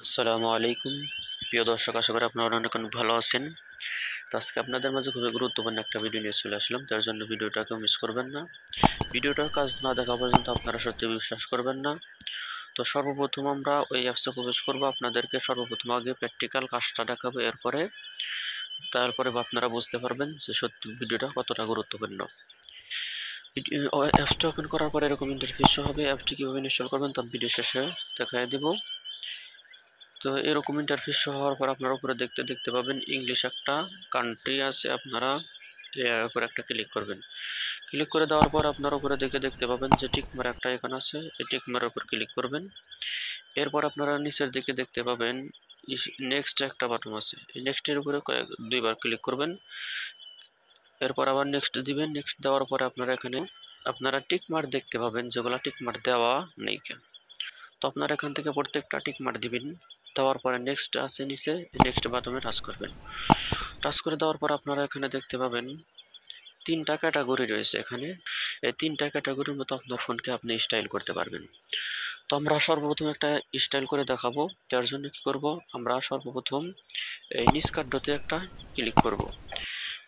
আসসালামু আলাইকুম প্রিয় দর্শক, আশা করি আপনারা অনেক অনেক ভালো আছেন। তো আজকে আপনাদের মাঝে খুবই গুরুত্বপূর্ণ একটা ভিডিও নিয়ে চলে আসলাম, তার জন্য ভিডিওটাকেও মিস করবেন না। ভিডিওটার কাজ না দেখা পর্যন্ত আপনারা সত্যি বিশ্বাস করবেন না। তো সর্বপ্রথম আমরা ওই অ্যাপসে প্রবেশ করব। আপনাদেরকে সর্বপ্রথম আগে প্র্যাকটিক্যাল কাজটা দেখাবো, তারপরে আপনারা বুঝতে পারবেন যে সত্যি ভিডিওটা কতটা গুরুত্বপূর্ণ। অ্যাপসটা ওপেন করার পরে এরকম ইন্টারফেস হবে। অ্যাপসটি কীভাবে ইনস্টল করবেন তা ভিডিও শেষে দেখাই দেব। তো এরকম ইন্টারফেস হওয়ার পর আপনারা উপরে দেখতে পাবেন ইংলিশ একটা কান্ট্রি আছে। আপনারা এর উপর একটা ক্লিক করবেন। ক্লিক করে দেওয়ার পর আপনারা উপরে দেখতে পাবেন যে টিকমার একটা আইকন আছে, এই টিকমারের উপর ক্লিক করবেন। এরপর আপনারা নিচের দিকে দেখতে পাবেন নেক্সট একটা বাটন আছে, এই নেক্সটের উপরে দুইবার ক্লিক করবেন। এরপর আবার নেক্সট দিবেন। নেক্সট দেওয়ার পরে আপনারা টিকমার দেখতে পাবেন যেগুলো টিকমার দেওয়া নেই কেন। তো আপনারা এখান থেকে প্রত্যেকটা টিকমার দিবেন। দেওয়ার পরে নেক্সট আছে নিচে, নেক্সট বাটনে টাচ করবেন। টাচ করে দেওয়ার পর আপনারা এখানে দেখতে পাবেন তিনটা ক্যাটাগরি রয়েছে। এখানে এই তিনটা ক্যাটাগরির মতো আপনার ফোনকে আপনি স্টাইল করতে পারবেন। তো আমরা সর্বপ্রথম একটা স্টাইল করে দেখাবো। তার জন্য কি করব, আমরা সর্বপ্রথম এই নিচ কার্ডতে একটা ক্লিক করব।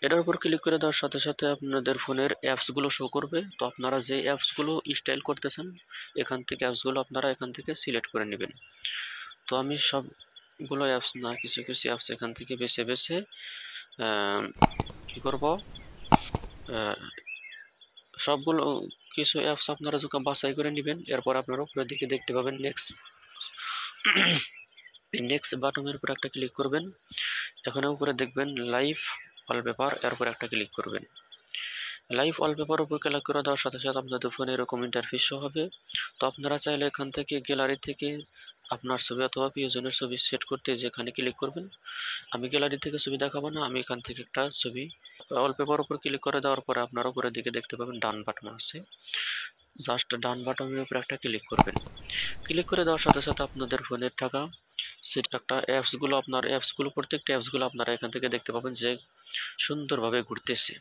এটার উপর ক্লিক করে দেওয়ার সাথে সাথে আপনাদের ফোনের অ্যাপসগুলো শো করবে। তো আপনারা যে অ্যাপসগুলো স্টাইল করতেছেন এখান থেকে অ্যাপসগুলো আপনারা এখান থেকে সিলেক্ট করে নেবেন। তো আমি সবগুলো অ্যাপস না, কিছু কিছু অ্যাপস এখান থেকে বেছে কি করব, সবগুলো কিছু অ্যাপস আপনারা যখন বাছাই করে নেবেন। এরপর আপনারা উপরের দিকে দেখতে পাবেন নেক্সট বাটনের উপর একটা ক্লিক করবেন। এখানে উপরে দেখবেন লাইভ ওয়ালপেপার, এরপর একটা ক্লিক করবেন। লাইভ ওয়ালপেপার উপর ক্লিক করে দেওয়ার সাথে সাথে আপনাদের ফোনে এরকম ইন্টারফেস হবে। তো আপনারা চাইলে এখান থেকে গ্যালারি থেকে আপনার ছবি অথবা প্রিয়জনের ছবি সেট করতে যেখানে ক্লিক করবেন। আমি গ্যালারি থেকে ছবি দেখাবো না, আমি এখান থেকে একটা ছবি ওয়ালপেপার উপর ক্লিক করে দেওয়ার পরে আপনারা উপরের দিকে দেখতে পাবেন ডান বাটন আছে, জাস্ট ডান বাটনের উপর একটা ক্লিক করবেন। ক্লিক করে দেওয়ার সাথে সাথে আপনাদের ফোনের থাকা সেট একটা অ্যাপসগুলো প্রত্যেকটা অ্যাপসগুলো আপনারা এখান থেকে দেখতে পাবেন যে সুন্দরভাবে ঘুরতেছে,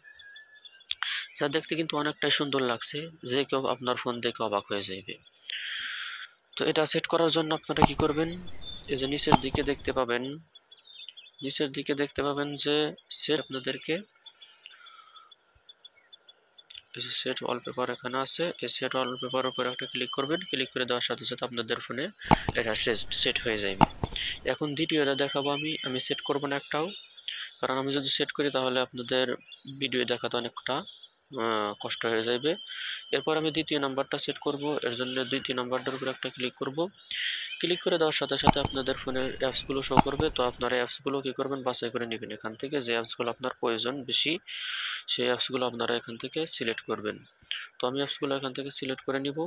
যা দেখতে কিন্তু অনেকটাই সুন্দর লাগছে, যে কেউ আপনার ফোন দেখে অবাক হয়ে যাবে। তো এটা সেট করার জন্য আপনারা কি করবেন, এই যে নিচের দিকে দেখতে পাবেন যে সেট আপনাদেরকে সেট ওয়ালপেপার এখানে আছে, এই সেট ওয়ালপেপার উপরে একটা ক্লিক করবেন। ক্লিক করে দেওয়ার সাথে সাথে আপনাদের ফোনে এটা সেট হয়ে যাবে। এখন দ্বিতীয়টা দেখাবো আমি সেট করব না একটাও, কারণ আমি যদি সেট করি তাহলে আপনাদের ভিডিও দেখাতে অনেকটা কষ্ট হয়ে যাবে। এরপর আমি দ্বিতীয় নাম্বারটা সেট করব। এর জন্য দ্বিতীয় নাম্বারটার উপর একটা ক্লিক করব। ক্লিক করে দেওয়ার সাথে সাথে আপনাদের ফোনের অ্যাপসগুলো শো করবে। তো আপনারা অ্যাপসগুলো কি করবেন, বাছাই করে নেবেন এখান থেকে যে অ্যাপসগুলো আপনার প্রয়োজন বেশি, সেই অ্যাপসগুলো আপনারা এখান থেকে সিলেক্ট করবেন। তো আমি অ্যাপসগুলো এখান থেকে সিলেক্ট করে নিব।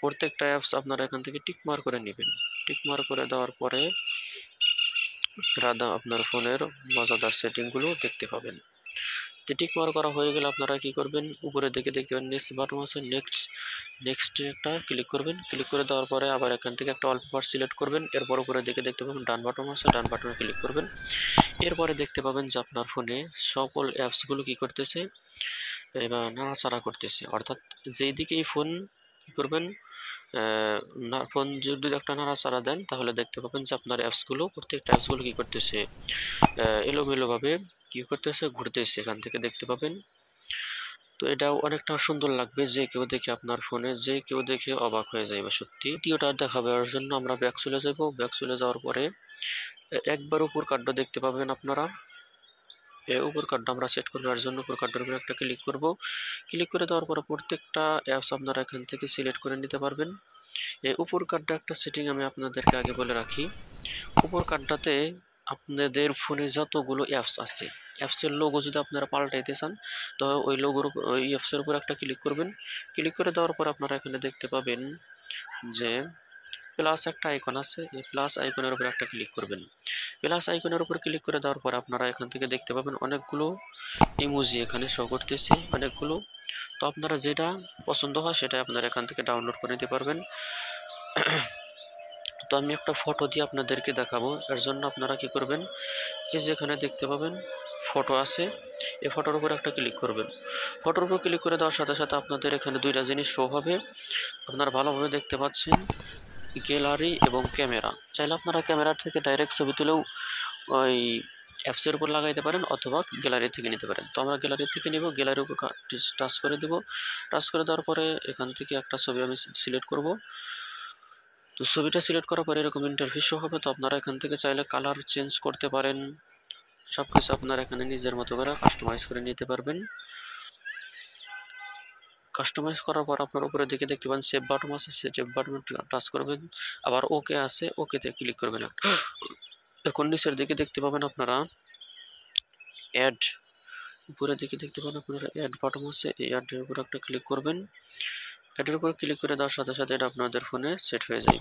প্রত্যেকটা অ্যাপস আপনারা এখান থেকে টিকমার করে নেবেন। টিকমার করে দেওয়ার পরে আপনার ফোনের মজাদার সেটিংগুলো দেখতে পাবেন। টিকমার করা হয়ে গেলে আপনারা কি করবেন, উপরের দিকে দেখতে পাবেন নেক্সট বাটন আছে, নেক্সট একটা ক্লিক করবেন। ক্লিক করে দেওয়ার পরে আবার এখান থেকে একটা ওয়ালপেপার সিলেক্ট করবেন। এরপর উপরের দিকে দেখতে পাবেন ডান বাটন আছে, ডান বাটনে ক্লিক করবেন। এরপরে দেখতে পাবেন যে আপনার ফোনে সকল অ্যাপসগুলো কি করতেছে, এবার নাড়াচাড়া করতেছে। অর্থাৎ যেই দিকেই ফোন কি করবেন, ফোন যদি একটা নাড়াচাড়া দেন তাহলে দেখতে পাবেন যে আপনার প্রত্যেকটা অ্যাপসগুলো কি করতেছে, এলোমেলোভাবে কি করতেছে, ঘুরতেছে। এখান থেকে দেখতে পাবেন। তো এটাও অনেকটা সুন্দর লাগবে, যে কেউ দেখে আপনার ফোনে যে কেউ দেখে অবাক হয়ে যাবে সত্যি। দ্বিতীয়টা দেখাবার জন্য আমরা ব্যাক চলে যাব। ব্যাক চলে যাওয়ার পরে একবার উপর কার্ডটা দেখতে পাবেন আপনারা, উপর কার্ডটা আমরা সেট করবার জন্য উপর কার্ডের উপর একটা ক্লিক করব। ক্লিক করে দেওয়ার পরে প্রত্যেকটা অ্যাপস আপনারা এখান থেকে সিলেক্ট করে নিতে পারবেন। এই উপর কার্ডটা একটা সেটিং আমি আপনাদেরকে আগে বলে রাখি। উপর কার্ডটাতে আপনাদের ফোনে যতগুলো অ্যাপস আছে, অ্যাপসের লোগো যদি আপনারা পাল্টাইতে চান তো ওই অ্যাপসের উপর একটা ক্লিক করবেন। ক্লিক করে দেওয়ার পর আপনারা এখানে দেখতে পাবেন যে প্লাস একটা আইকন আছে, এই প্লাস আইকনের উপর একটা ক্লিক করবেন। প্লাস আইকনের উপর ক্লিক করে দেওয়ার পর আপনারা এখান থেকে দেখতে পাবেন অনেকগুলো ইমোজি এখানে শো করতেছে, অনেকগুলো। তো আপনারা যেটা পছন্দ হয় সেটা আপনারা এখান থেকে ডাউনলোড করে নিতে পারবেন। তো আমি একটা ফটো দিয়ে আপনাদেরকে দেখাবো। এর জন্য আপনারা কি করবেন, এই যেখানে দেখতে পাবেন ফটো আছে, এই ফটোর উপর একটা ক্লিক করবেন। ফটোর উপর ক্লিক করে দেওয়ার সাথে সাথে আপনাদের এখানে দুইটা জিনিস শো হবে, আপনারা ভালোভাবে দেখতে পাচ্ছেন। গ্যালারি এবং ক্যামেরা। চাইলে আপনারা ক্যামেরা থেকে ডাইরেক্ট ছবি তুলেও ওই অ্যাপসের উপর লাগাইতে পারেন অথবা গ্যালারি থেকে নিতে পারেন। তো আমরা গ্যালারি থেকে নিব, গ্যালারির উপর টাচ করে দেব। টাচ করে দেওয়ার পরে এখান থেকে একটা ছবি আমি সিলেক্ট করব। তো ছবিটা সিলেক্ট করার পরে এরকম ইন্টারফেস শো হবে। তো আপনারা এখান থেকে চাইলে কালার চেঞ্জ করতে পারেন, সব কিছু আপনারা এখানে নিজের মতো করে কাস্টমাইজ করে নিতে পারবেন। কাস্টমাইজ করার পর আপনার উপরে দিকে দেখতে পাবেন সেভ বাটন আছে, সেভ বাটনে টাচ করবেন, আবার ওকে আছে, ওকেতে ক্লিক করবেন। এখন নিচের দিকে দেখতে পাবেন আপনারা অ্যাড, উপরের দিকে দেখতে পাবেন আপনারা অ্যাড বাটন আছে, এই অ্যাডের উপর একটা ক্লিক করবেন। অ্যাডের উপর ক্লিক করে দেওয়ার সাথে সাথে এটা আপনাদের ফোনে সেট হয়ে যাবে।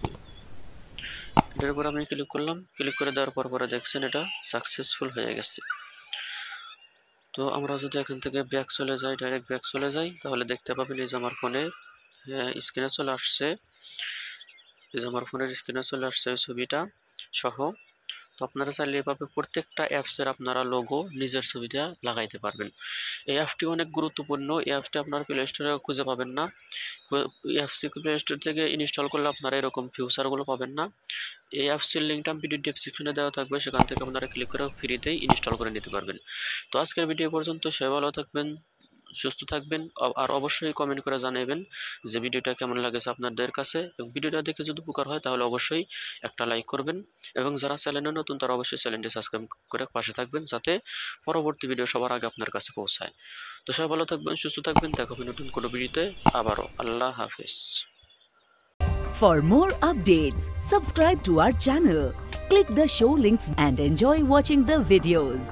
এটার উপর আমি ক্লিক করলাম, ক্লিক করে দেওয়ার পরে দেখছেন এটা সাকসেসফুল হয়ে গেছে। তো আমরা যদি এখান থেকে ব্যাক চলে যাই, ডাইরেক্ট ব্যাক চলে যাই, তাহলে দেখতে পাবেন এই যে আমার ফোনে স্ক্রিনে চলে আসছে, এই যে আমার ফোনের স্ক্রিনে চলে আসছে ওই ছবিটা সহ। তো আপনারা চাইলে এভাবে প্রত্যেকটা অ্যাপসের আপনারা লোগো নিজের ছবিটা লাগাইতে পারবেন। এই অ্যাপটি অনেক গুরুত্বপূর্ণ। এই অ্যাপটি আপনার প্লে স্টোরে খুঁজে পাবেন না। এই অ্যাপসটি প্লে স্টোর থেকে ইনস্টল করলে আপনারা এরকম ফিউচারগুলো পাবেন না। এই অ্যাপসের লিঙ্কটা ভিডিও ডেসক্রিপশনে দেওয়া থাকবে, সেখান থেকে আপনারা ক্লিক করে ফ্রিতেই ইনস্টল করে নিতে পারবেন। তো আজকের ভিডিও পর্যন্ত, সবাই ভালো থাকবেন, সুস্থ থাকবেন, আর অবশ্যই কমেন্ট করে জানাবেন যে ভিডিওটা কেমন লাগেছে আপনাদের কাছে, এবং ভিডিওটা দেখে যদি উপকার হয় তাহলে অবশ্যই একটা লাইক করবেন, এবং যারা চ্যানেলে নতুন তারা অবশ্যই চ্যানেলটি সাবস্ক্রাইব করে পাশে থাকবেন যাতে পরবর্তী ভিডিও সবার আগে আপনার কাছে পৌঁছায়। তো সবাই ভালো থাকবেন, সুস্থ থাকবেন, দেখা হবে নতুন কোনো ভিডিওতে আবারও। আল্লাহ হাফেজ। For more updates, subscribe to our channel, click the show links and enjoy watching the videos.